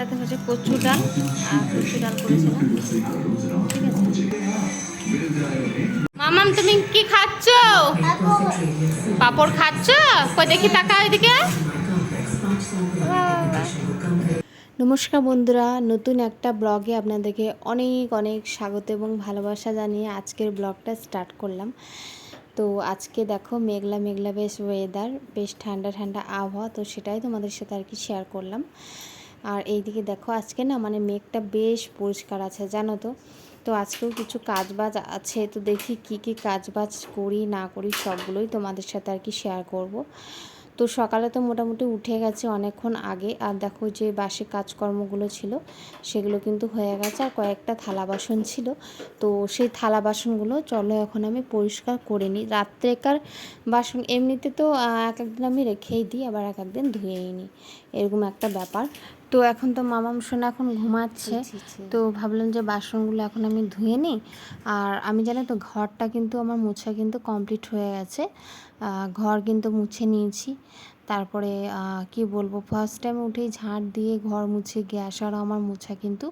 এখানটাতে হচ্ছে কচু ডাল আর কচু ডাল করেছিলাম, ঠিক আছে। মামাম তুমি কি খাচ্ছ? পাপড় খাচ্ছ? কই দেখি, টাকা এদিকে। নমস্কার বন্ধুরা, নতুন একটা ব্লগে আপনাদেরকে অনেক অনেক স্বাগত এবং ভালোবাসা জানিয়ে আজকের ব্লগটা স্টার্ট করলাম। তো আজকে দেখো মেঘলা মেঘলা বেশ ওয়েদার, বেশ ঠান্ডা ঠান্ডা আবহাওয়া, তো সেটাই তোমাদের সাথে আর কি শেয়ার করলাম। আর এইদিকে দেখো আজকে না মানে মেঘটা বেশ পরিষ্কার আছে জানো তো। তো আজকেও কিছু কাজবাজ আছে, তো দেখি কি কি কাজবাজ করি না করি সবগুলোই তোমাদের সাথে আর কি শেয়ার করব। তো সকালে তো মোটামুটি উঠে গেছে অনেকক্ষণ আগে, আর দেখো যে বাসি কাজকর্মগুলো ছিল সেগুলো কিন্তু হয়ে গেছে, আর কয়েকটা থালা বাসন ছিল। তো সেই থালা বাসনগুলো চলো এখন আমি পরিষ্কার করে নিই। রাত্রেকার বাসন এমনিতে তো এক একদিন আমি রেখেই দিই, আবার এক একদিন ধুয়েই নিই, এরকম একটা ব্যাপার। তো এখন তো মামাম সোনা এখন ঘুমাচ্ছে, তো ভাবলাম যে বাসনগুলো এখন আমি ধুয়ে নিই। আর আমি জানি তো ঘরটা কিন্তু আমার মোছা কিন্তু কমপ্লিট হয়ে গেছে, ঘর কিন্তু মুছে নিয়েছি। তারপরে কি বলবো, ফার্স্ট টাইম উঠেই ঝাঁট দিয়ে ঘর মুছে গ্যাস আরও আমার মোছা কিন্তু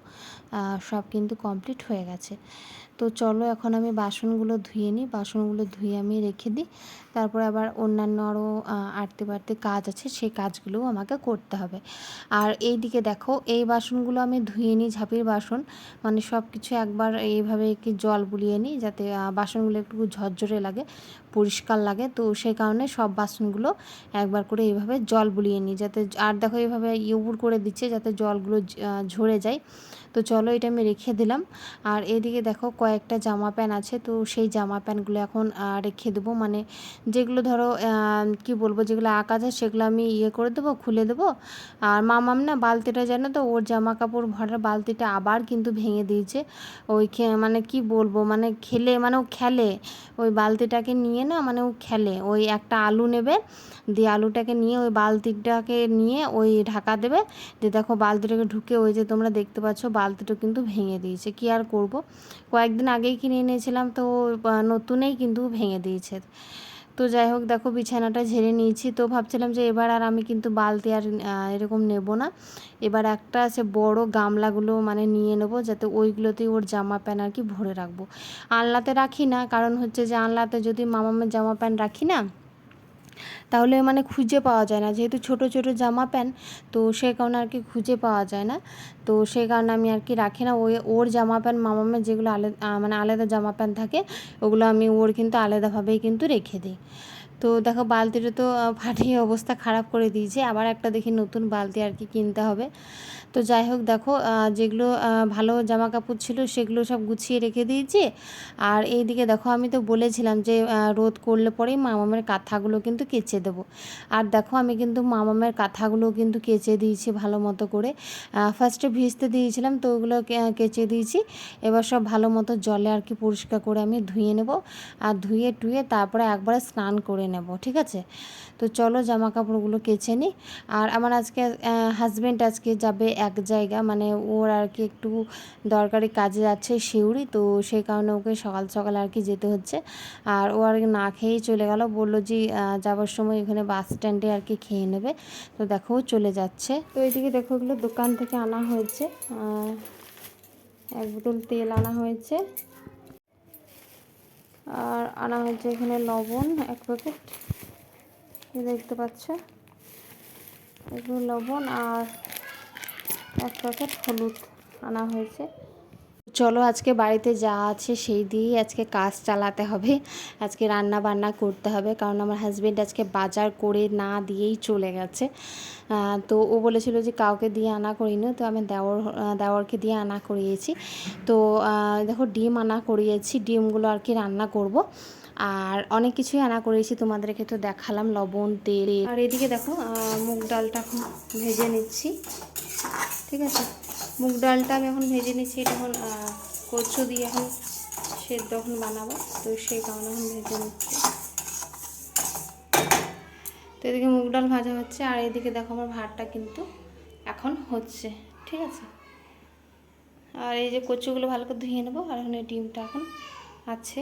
সব কিন্তু কমপ্লিট হয়ে গেছে। তো চলো এখন আমি বাসনগুলো ধুয়ে নিই, বাসনগুলো ধুয়ে আমি রেখে দিই। তারপরে আবার অন্যান্য আরও আটতে বাড়তে কাজ আছে, সেই কাজগুলোও আমাকে করতে হবে। আর এই দিকে দেখো এই বাসনগুলো আমি ধুয়ে নিই, ঝাঁপির বাসন, মানে সব কিছু একবার এইভাবে কি জল বুলিয়ে নিই যাতে বাসনগুলো একটু ঝরঝরে লাগে, পরিষ্কার লাগে। তো সেই কারণে সব বাসনগুলো একবার করে এইভাবে জল বুলিয়ে নিই যাতে, আর দেখো এইভাবে ইউবুর করে দিচ্ছে যাতে জলগুলো ঝরে যায়। তো চলো এটা আমি রেখে দিলাম। আর এদিকে দেখো কয়েকটা জামা প্যান্ট আছে, তো সেই জামা প্যান্টগুলো এখন রেখে দেবো, মানে যেগুলো ধরো কি বলবো, যেগুলো আকাশ আছে সেগুলো আমি করে দেবো, খুলে দেবো। আর মামাম না বালতিটা জানো তো, ওর জামা কাপড় ভরার বালতিটা আবার কিন্তু ভেঙে দিয়েছে। ওই মানে কি বলবো, মানে খেলে, মানে ও খেলে ওই বালতিটাকে নিয়ে না, মানে ও খেলে, ওই একটা আলু নেবে, দিয়ে আলুটাকে নিয়ে ওই বালতিটাকে নিয়ে ওই ঢাকা দেবে, দিয়ে দেখো বালতিটাকে ঢুকে ওই যে তোমরা দেখতে পাচ্ছ বালতিটা কিন্তু ভেঙে দিয়েছে। কি আর করব, কয়েকদিন আগেই কিনে এনেছিলাম, তো নতুনেই কিন্তু ভেঙে দিয়েছে। তো যাই হোক দেখো বিছানাটা ঝেড়ে নিয়েছি, তো ভাবছিলাম যে এবার আর আমি কিন্তু বালতি আর এরকম নেব না, এবার একটা আছে বড় গামলাগুলো মানে নিয়ে নেবো, যাতে ওইগুলোতেই ওর জামা প্যান্ট আর কি ভরে রাখবো। আনলাতে রাখি না, কারণ হচ্ছে যে আনলাতে যদি মামামের জামা প্যান্ট রাখি না তাহলে মানে খুঁজে পাওয়া যায় না, যেহেতু ছোট ছোট জামা প্যান্ট, তো সেই কারণে আর কি খুঁজে পাওয়া যায় না। তো সেই কারণে আমি আর কি রাখি না, ওর জামা প্যান্ট মামামের যেগুলো মানে আলাদা জামা প্যান্ট থাকে ওগুলো আমি ওর কিন্তু আলাদাভাবেই কিন্তু রেখে দিই। তো দেখো বালতিটা তো ফাটিয়ে অবস্থা খারাপ করে দিয়েছে, আবার একটা দেখি নতুন বালতি আর কি কিনতে হবে। তো যাই হোক দেখো যেগুলো ভালো জামা কাপড় ছিল সেগুলো সব গুছিয়ে রেখে দিয়েছি। আর এই দিকে দেখো আমি তো বলেছিলাম যে রোদ করলে পরেই মামামের কাঁথাগুলো কিন্তু কেচে দেবো। আর দেখো আমি কিন্তু মামামের কাঁথাগুলো কিন্তু কেচে দিয়েছি ভালো মতো করে, ফার্স্টে ভিজতে দিয়েছিলাম, তো ওগুলো কেচে দিয়েছি। এবার সব ভালো মতো জলে আর কি পরিষ্কার করে আমি ধুয়ে নেব, আর ধুয়ে টুয়ে তারপরে একবারে স্নান করে নেব, ঠিক আছে। তো চলো জামা কাপড়গুলো কেচে নিই। আর আমার আজকে হাজব্যান্ড আজকে যাবে এক জায়গা, মানে ওর আর কি একটু দরকারি কাজে যাচ্ছে শিউরি, তো সেই কারণে ওকে সকাল সকাল আর কি যেতে হচ্ছে। আর ও আর না খেয়েই চলে গেল, বললো যে যাওয়ার সময় এখানে বাস স্ট্যান্ডে আর কি খেয়ে নেবে। তো দেখো চলে যাচ্ছে। তো এইদিকে দেখো এগুলো দোকান থেকে আনা হয়েছে, 1 বোতল তেল আনা হয়েছে, আর আনা হয়েছে এখানে লবণ 1 প্যাকেট, দেখতে পাচ্ছ, এগুলো লবণ, আর 1 প্যাকেট হলুদ আনা হয়েছে। চলো আজকে বাড়িতে যা আছে সেই দিয়েই আজকে কাজ চালাতে হবে, আজকে রান্না বান্না করতে হবে, কারণ আমার হাজব্যান্ড আজকে বাজার করে না দিয়েই চলে গেছে। তো ও বলেছিল যে কাউকে দিয়ে আনা করিনি, তো আমি দেওরকে দিয়ে আনা করিয়েছি। তো দেখো ডিম আনা করিয়েছি, ডিমগুলো আর কি রান্না করব। আর অনেক কিছুই আনা করেছি, তোমাদেরকে তো দেখালাম, লবণ তেল। আর এদিকে দেখো মুগ ডালটা এখন ভেজে নিচ্ছি, ঠিক আছে। মুগ ডালটা আমি এখন ভেজে নিচ্ছি, এটা এখন কচু দিয়ে এখন সেদ্ধ এখন বানাবো, তো সেই কারণে এখন ভেজে নিচ্ছি। তো এদিকে মুগ ডাল ভাজা হচ্ছে, আর এদিকে দেখো আমার ভাতটা কিন্তু এখন হচ্ছে, ঠিক আছে। আর এই যে কচুগুলো ভালো করে ধুয়ে নেবো, আর এখন এই ডিমটা এখন আছে।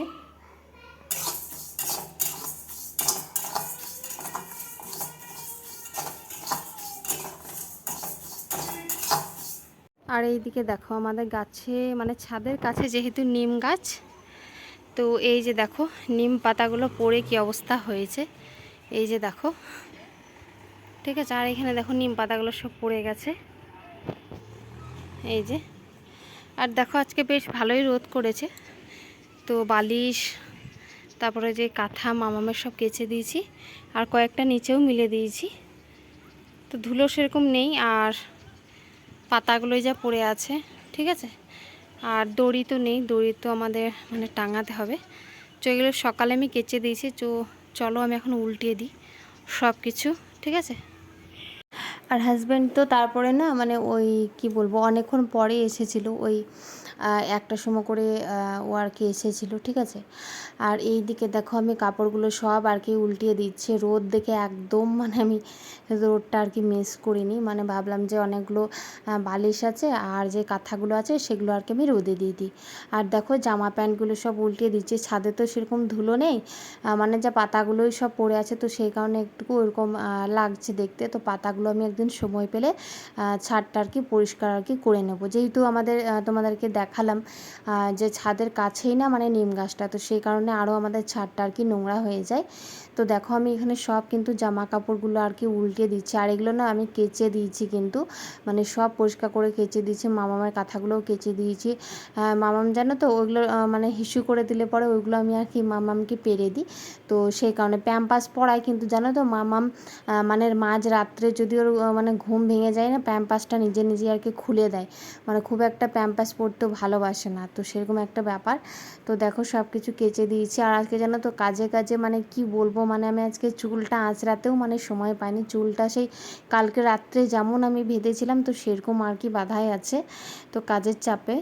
আর এইদিকে দেখো আমাদের গাছে মানে ছাদের কাছে যেহেতু নিম গাছ, তো এই যে দেখো নিম পাতাগুলো পড়ে কি অবস্থা হয়েছে, এই যে দেখো, ঠিক আছে। আর এখানে দেখো নিম পাতাগুলো সব পড়ে গেছে, এই যে। আর দেখো আজকে বেশ ভালোই রোদ করেছে, তো বালিশ তারপরে যে কাঁথা মামামের সব কেচে দিয়েছি, আর কয়েকটা নিচেও মিলে দিয়েছি, তো ধুলো সেরকম নেই। আর পাতাগুলোই যা পড়ে আছে, ঠিক আছে। আর দড়ি তো নেই, দড়ি তো আমাদের মানে টাঙাতে হবে। তো এগুলো সকালে আমি কেচে দিয়েছি, তো চলো আমি এখন উল্টিয়ে দিই সব কিছু, ঠিক আছে। আর হাজব্যান্ড তো তারপরে না মানে ওই কি বলবো অনেকক্ষণ পরে এসেছিলো, ওই একটার সময় করে ও আর কি এসেছিলো, ঠিক আছে। আর এই দিকে দেখো আমি কাপড়গুলো সব আর কি উল্টিয়ে দিচ্ছি, রোদ দেখে একদম মানে আমি রোদটা আর কি মিস করিনি, মানে ভাবলাম যে অনেকগুলো বালিশ আছে আর যে কাঁথাগুলো আছে সেগুলো আর কি আমি রোদে দিয়ে দিই। আর দেখো জামা প্যান্টগুলো সব উল্টিয়ে দিচ্ছি, ছাদে তো সেরকম ধুলো নেই, মানে যা পাতাগুলোই সব পড়ে আছে, তো সেই কারণে একটু ওরকম লাগছে দেখতে। তো পাতাগুলো আমি একদিন সময় পেলে ছাদটা আর কি পরিষ্কার আর কি করে নেব, যেহেতু আমাদের তোমাদেরকে দেখালাম যে ছাদের কাছেই না মানে নিম গাছটা, তো সেই কারণে আরও আমাদের ছাদটা আর কি নোংরা হয়ে যায়। তো দেখো আমি এখানে সব কিন্তু জামা কাপড়গুলো আর কি উল্টে দিচ্ছি, আর এগুলো না আমি কেচে দিয়েছি, কিন্তু মানে সব পরিষ্কার করে কেচে দিয়েছি, মামামের কাঁথাগুলোও কেচে দিয়েছি। মামাম জানো তো ওইগুলো মানে হিসু করে দিলে পরে ওইগুলো আমি আর কি মামামকে পেরে দিই, তো সেই কারণে প্যাম্পাস পরাই, কিন্তু জানো তো মামাম মানে মাঝ রাত্রে যদি ওর মানে ঘুম ভেঙে যায় না, প্যাম্পাসটা নিজে নিজে আর কি খুলে দেয়, মানে খুব একটা প্যাম্পাস পরতেও ভালোবাসে না, তো সেরকম একটা ব্যাপার। তো দেখো সব কিছু কেচে দিয়েছি। আর আজকে জানো তো কাজে কাজে মানে কি বলবো, মানে আমি আজকে চুলটা আঁচড়াতেও মানে সময় পাইনি, চুলটা সেই কালকে রাত্রে যেমন আমি বেঁধেছিলাম তো সেরকম আর কি বাঁধাই আছে, তো কাজের চাপে।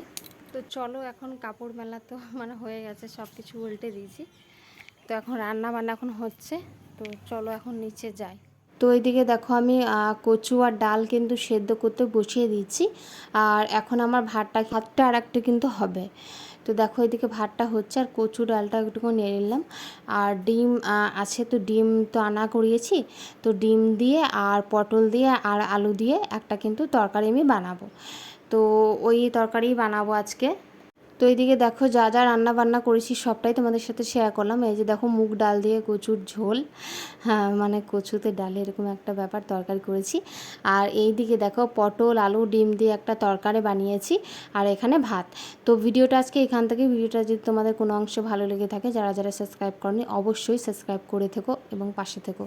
তো চলো এখন কাপড় মেলা তো মানে হয়ে গেছে, সব কিছু উল্টে দিয়েছি, তো এখন রান্না বান্না এখন হচ্ছে, তো চলো এখন নিচে যাই। তো এইদিকে দেখো আমি কচু আর ডাল কিন্তু সেদ্ধ করতে বসিয়ে দিচ্ছি, আর এখন আমার ভাতটা আর একটু কিন্তু হবে। তো দেখো এদিকে ভাতটা হচ্ছে, আর কচু ডালটা একটুকু নেড়ে নিলাম, আর ডিম আছে, তো ডিম তো আনা করিয়েছি, তো ডিম দিয়ে আর পটল দিয়ে আর আলু দিয়ে একটা কিন্তু তরকারি আমি বানাবো, তো ওই তরকারি বানাবো আজকে। তো এইদিকে দেখো যা যা রান্না বান্না করেছি সবটাই তোমাদের সাথে শেয়ার করলাম। এই যে দেখো মুগ ডাল দিয়ে কচুর ঝোল, হ্যাঁ মানে কচুতে ডালে এরকম একটা ব্যাপার তরকারি করেছি। আর এই দিকে দেখো পটল আলু ডিম দিয়ে একটা তরকারি বানিয়েছি, আর এখানে ভাত। তো ভিডিওটা আজকে এখান থেকে, ভিডিওটা যদি তোমাদের কোনো অংশ ভালো লেগে থাকে, যারা যারা সাবস্ক্রাইব করনি অবশ্যই সাবস্ক্রাইব করে থেকো এবং পাশে থেকো।